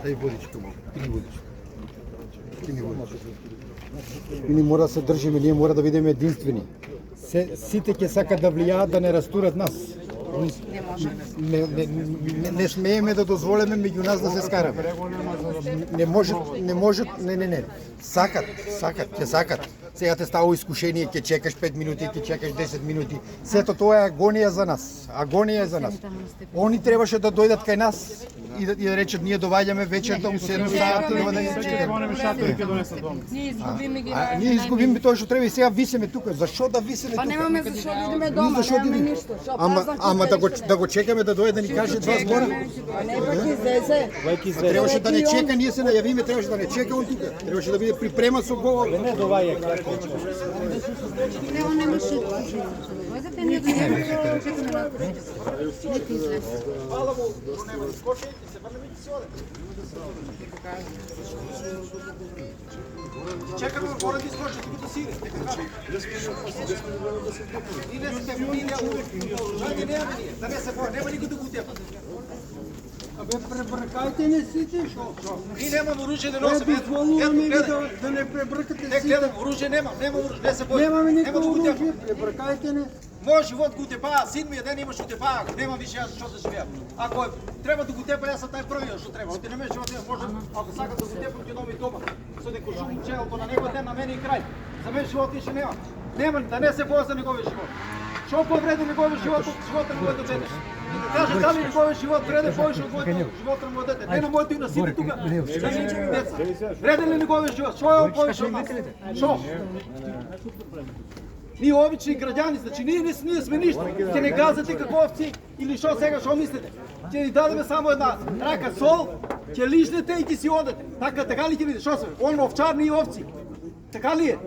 Дай водичка малку, пини водичка. Пини водичка. Ние мора да се држиме, ние мора да бидеме единствени. Сите ќе сакат да влијаат да не растурат нас. Не смееме да дозволиме меѓу нас да се скараме. Не. Сакат, ќе сакат. Сега те става искушение, ќе чекаш 5 минути, ќе чекаш 10 минути. Сето тоа е агонија за нас. Агонија е за нас. Они требаше да дојдат кај нас и да речат ние доваѓаме вечерта у 7 сати да не чекаме. Ние изгубиме тоа што треба и сега висиме тука. Зашо да висиме тука? Па немаме зашо да идеме дома, немаме ништо. Ама да го чекаме да дојде да ни каже два збора. Не пак излезе. Требаше да не чека, ние се најавиме, требаше да не чека он тука. Требаше да биде припреман со говор. Не доваѓа. Немаше. Фала му, нема скочи и се врнеме и се оде. Чекаме горе да изкочи, туку да сиде. И не сте да не се боја, нема никој да го утепа. Абе, пребркајте не сите, шо? И немам оружје да носим. Дозволуваме ви да не пребркате сите. Гледам, оружје немам оружје, не се боја. Немаме Нема никакво да го утепа. оружје, пребркајте не. Мој живот го утепаа, син ми еден имаш утепаа, ако немам више јас што да живеам. Ако треба да го утепа, јас сам тај првиот што треба. Оти не ме живот, јас можам, ако сакам да го утепам, ќе дома и дома. Со некој шум челото на него ден на мене и крај. За мен живот више нема. Нема да не се боја за неговиот живот. Што повреди неговиот живот, животот на моето дете? Каже дали неговиот живот вреде повеќе од моето животот на моето дете. Не на моето и на сите тука. Вреде ли неговиот живот? Што е повеќе од нас? Што? Ние обични граѓани, значи ние сме ништо. Ќе не газате како овци или што сега што мислите? Ќе ни дадеме само една рака сол, ќе лижнете и ќе си одете. Така ли ќе биде? Што се? Он овчар, ние овци. Така ли е?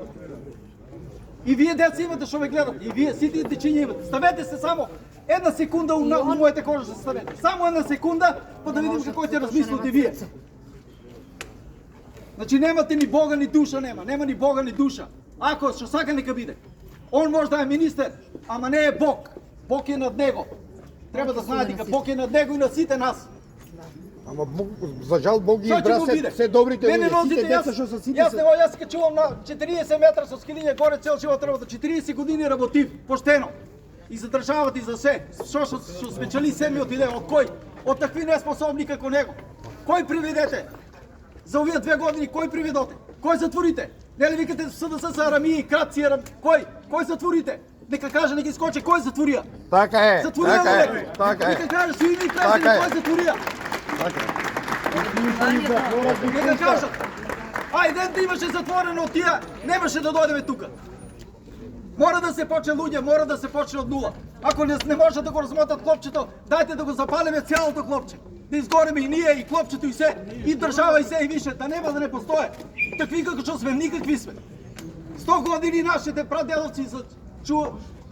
И вие деца имате што ме гледате, и вие сите дечиња имате. Ставете се само една секунда у мојата кожа се ставете. Само една секунда, па да видим како ќе размислите вие. Значи немате ни Бога ни душа нема ни Бога ни душа. Ако што сака нека биде. Он може да е министер, ама не е Бог. Бог е над него. Треба да знаете дека Бог е над него и на сите нас. Ама за жал Бог ги избра се добрите луѓе, сите деца што се сите. Јас качувам на 40 метра со скилиња горе цел живот работа. 40 години работив, поштено. И за државата и за се. Што спечели семиот идеја од кој? Од такви неспособни како него. Кој приведете? За овие 2 години кој приведоте? Кој затворите? Нели викате СДС се арамии, крадци, кој затворите? Нека каже, нека искочи, кој затворија? Така е, така е. Нека каже, сви ми кажете, кој затворија? Нека кажат. Ајде да имаше затворено од тие, немаше да дојдеме тука. Мора да се почне луѓе, мора да се почне од нула. Ако не може да го размотат клопчето, дајте да го запалиме цялото клопче. Да изгореме и ние, и клопчето, и се, и држава, и се, и више, да нема да не постоje. Такви како што сме, никакви сме. 100 години нашите прадедовци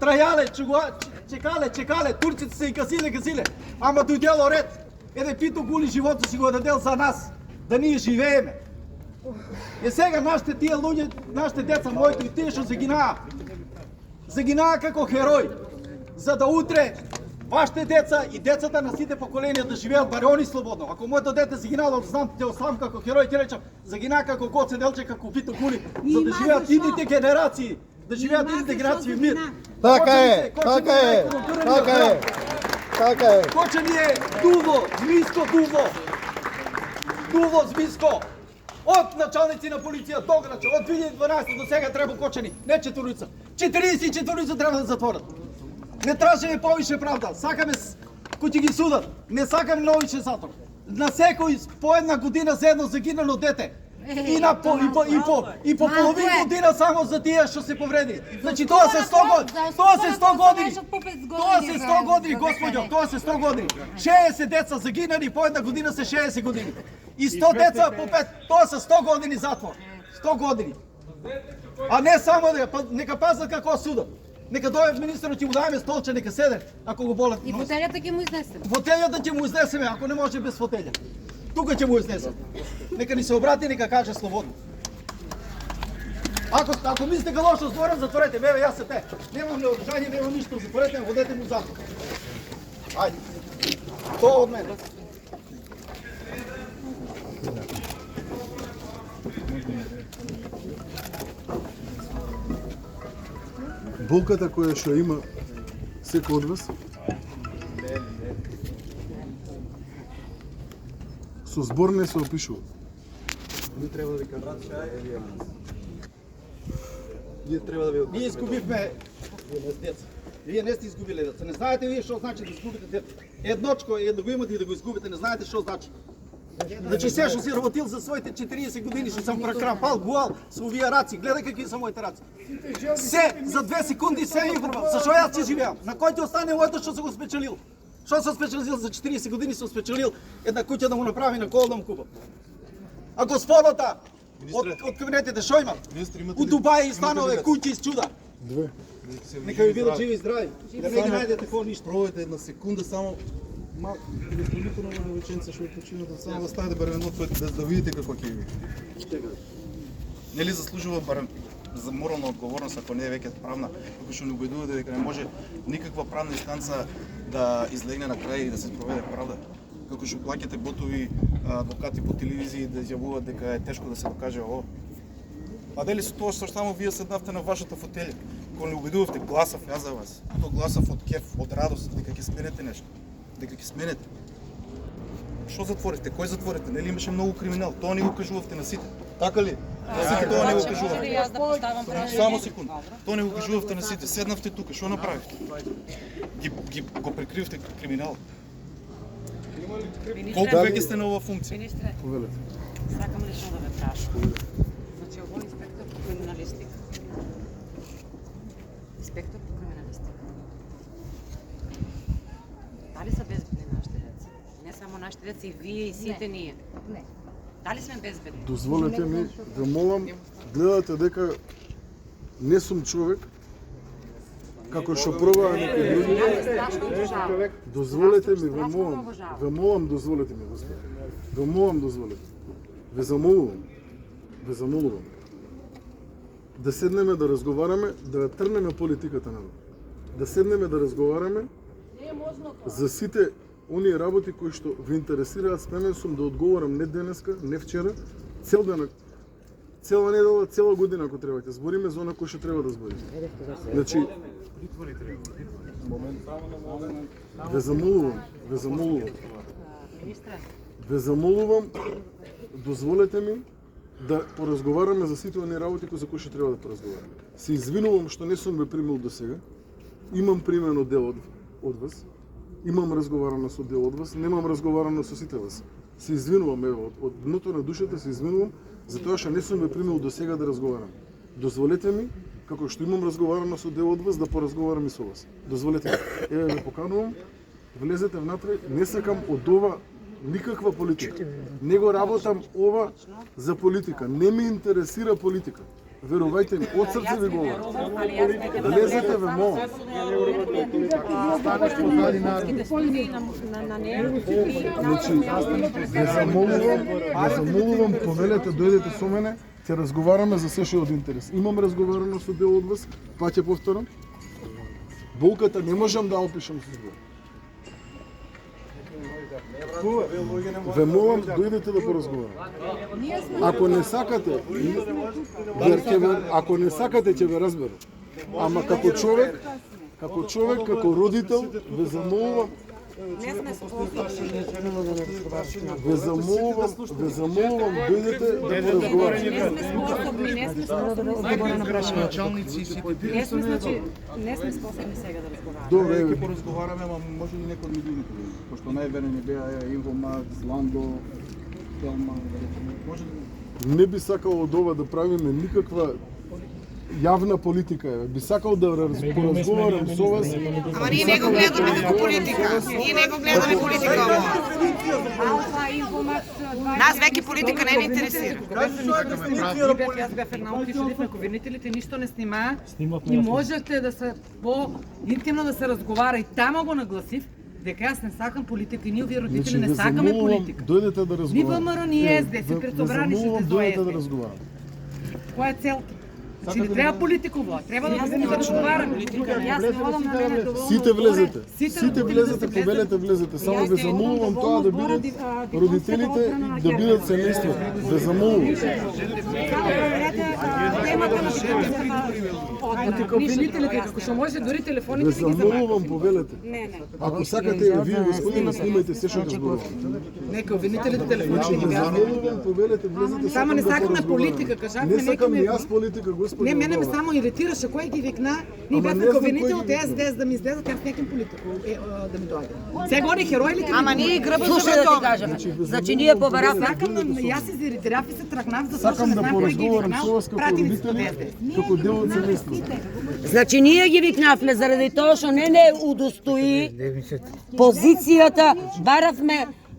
трајале, чекале, турците се и гасиле, ама дојдело ред. Еде пито гули животот си го дадел за нас, да ние живееме. И сега нашите тие луѓе, нашите деца, моите и тие што загинаа како херои, за да утре вашите деца и децата на сите поколенија да живеат баре они слободно. Ако моето дете загинало, знам те оставам како херој, ќе речам, загинаа како Гоце Делче, како Пито Гули, за да живеат идните генерации, да живеат идните генерации в мир. Така е. Кочани е дуво, змиско. Од началници на полиција до грача, од 2012 до сега треба кочани, не четворица. 44 треба да затворат. Не тражеме повише правда, сакаме кој ќе ги судат, не сакаме новише затвор. На секој по една година за едно загинало дете. И по половин година само за тие што се повреди. Значи тоа се 100 години. Тоа се 100 години, господјо, тоа се 100 години. 60 деца загинали по една година се 60 години. И 100 деца по 5, тоа се 100 години затвор. 100 години. А не само нека пазат како судат. Нека дојде министерот ќе му даеме столче, нека седе, ако го болат. И фотелјата ќе му изнесем. Фотелјата ќе му изнесеме, ако не може без фотелја. Тука ќе му изнесеме. Нека ни се обрати, нека каже слободно. Ако мислите дека лошо зборам, затворете, бебе, јас се те. Немам неодржање, немам ништо, затворете, водете му затвор. Ајде. Тоа од мене. Болката која што има секој од вас со збор не се опишува. Ние треба да ви кажам. Ние треба да ви... Ние изгубивме деца. Вие не сте изгубили деца. Не знаете вие што значи да изгубите дете. Едночко да го имате и да го изгубите, не знаете што значи. Значи се што си работил за своите 40 години, што сам прекрапал гуал со овие раци. Гледај какви се моите раци. Се за 2 секунди се игрувам. Зашо јас ќе живеам? На кој ќе остане моето што се го спечелил? Што се спечелил за 40 години, се спечелил една куќа да му направи на кол да му купам. А господата од кабинетите што имат? У Дубај станове, куќи из чуда. Две. Нека ви бидат живи и здрави. Да не ги најдете такова ништо. Пробајте една секунда само безполитно на веченца што почината само да ставите барем едно твоето без да видите како ќе ви. Нели заслужува барем за морална одговорност, ако не е веќе правна, како што не убедувате дека не може никаква правна инстанца да излегне на крај и да се спроведе правда. Како што плаќате ботови адвокати по телевизии да изјавуваат дека е тешко да се докаже ово. А дали со тоа што само вие седнавте на вашата фотелја, кога не убедувавте, гласав јас за вас. То гласав од кеф, од радост, дека ќе сменете нешто. Дека ќе сменете. Што затворите? Кој затворите? Нели имаше многу криминал? Тоа не го кажувавте на сите. Така ли? На сите тоа не го кажувавте. Јас да поставам прашање. Само секунда. Тоа не го кажувавте на сите. Седнавте тука, што направивте? Го прикривте криминал. Колку веќе сте на оваа функција? Министре, Повелете. сакам лично да ве прашам. Значи, овој инспектор по криминалистика. Инспектор по криминалистика. Дали са безбедни нашите деца? Не само нашите деца, и вие, и сите ние. Не. Дали сме безбедни? Дозволете ми, ве молам, гледате дека не сум човек, како што пробаа некои други. Дозволете ми, ве молам, дозволете ми, Господи. Ве молам, дозволете. Ве замолувам. Да седнеме да разговараме, да трнеме политиката на да седнеме да разговараме за сите оние работи кои што ве интересираат. Спремен сум да одговорам не денеска, не вчера, цел ден, цела недела, цела година ако треба. Ќе збориме за она кој што треба да збориме. Значи, ве замолувам, дозволете ми да поразговараме за сите оние работи за кои што треба да поразговараме. Се извинувам што не сум ве примил до сега. Имам примено дел од вас. Имам разговарано со дел од вас, немам разговарано со сите вас. Се извинувам, ево, од дното на душата се извинувам за тоа што не сум ве примил до сега да разговарам. Дозволете ми, како што имам разговарано со дел од вас, да поразговарам и со вас. Дозволете ми. Еве ве поканувам, влезете внатре, не сакам од ова никаква политика. Не го работам ова за политика. Не ме интересира политика. Верувајте ми, од срце ви говорам. Влезете ве молам. Значи, ве замолувам, повелете, дојдете со мене, ќе разговараме за се што е од интерес. Имам разговарано со дел од вас, па ќе повторам. Болката не можам да опишам со збор. Ве молам, дојдете да поразговараме. Ако не сакате, ако не сакате, ќе ве разберам. Ама како човек, како родител, ве замолувам, ве замолувам, дојдете да поразговараме. Не сме способни сега да разговараме. Добре, Ќе поразговараме, ама може ли некој од луѓето? Пошто најверени беа Инфомакс, Ландо, Телма, може ли? не би сакал од ова да правиме никаква јавна политика. Би сакал да поразговарам со вас. Ама ние не го гледаме како политика. Ние не го гледаме политика. Алфа, Инфомакс, нас веќе политика не ни интересира. Јас бев една утишелив на ковинителите, ништо не снимаа и можете да се по-интимно да се разговара и тамо го нагласив дека јас не сакам политика и ние овие родители не сакаме политика. Дојдете да Ни разговараме. ВМРО, ни СДС, пред собрани ще Дојдете да СДС. разговараме. Која е целта? Значи не треба политика во, треба да се разговараме. Јас не одам на мене доволно. Сите влезете. Сите Сите влезете, побелете влезете. Само ве замолувам тоа да бидат родителите да бидат семејство. Ве замолувам. Ковинителите, како што може дори телефоните Ве да ги забават. замолувам, побелете. Ако сакате вие господине снимајте се што ќе зборувате. Не, ковинителите телефоните ги Ве бяха. замолувам, побелете, влезете. Само не да сакаме поразговараме. политика, кажавме Не сакам некој ни ме- јас политика, господи. Не, мене ме само иритираше кој ги викна. Ние Ама бяхме не знам ковинители кој од ги викна. СДС да ми излезат, јас неким политико да ми дојде. Сега они херои ли Ама ние грбаме Слушај да ти кажам. Значи ние побарав Сакам да јас се изиритирав и се трагнав за тоа што Сакам не да знам кој ги поразговарам викнал. со вас како Пратеници од родители, СДС. како дел од семејството. Значи ние ги викнавме заради тоа што не удостои позицијата,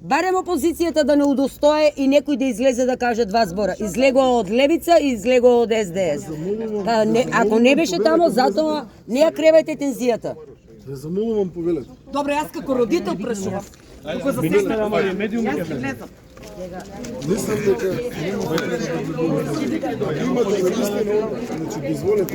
барем опозицијата да не удостое и некој да излезе да каже два збора. Излегува од Левица и излегува од СДС. Па, ако не беше тамо, затоа не ја кревајте тензијата. Ве замолувам, повелете. Добре, јас како родител прашував. Како за сега. Јас ги гледам. Мислам дека имате на вистина, значи дозволете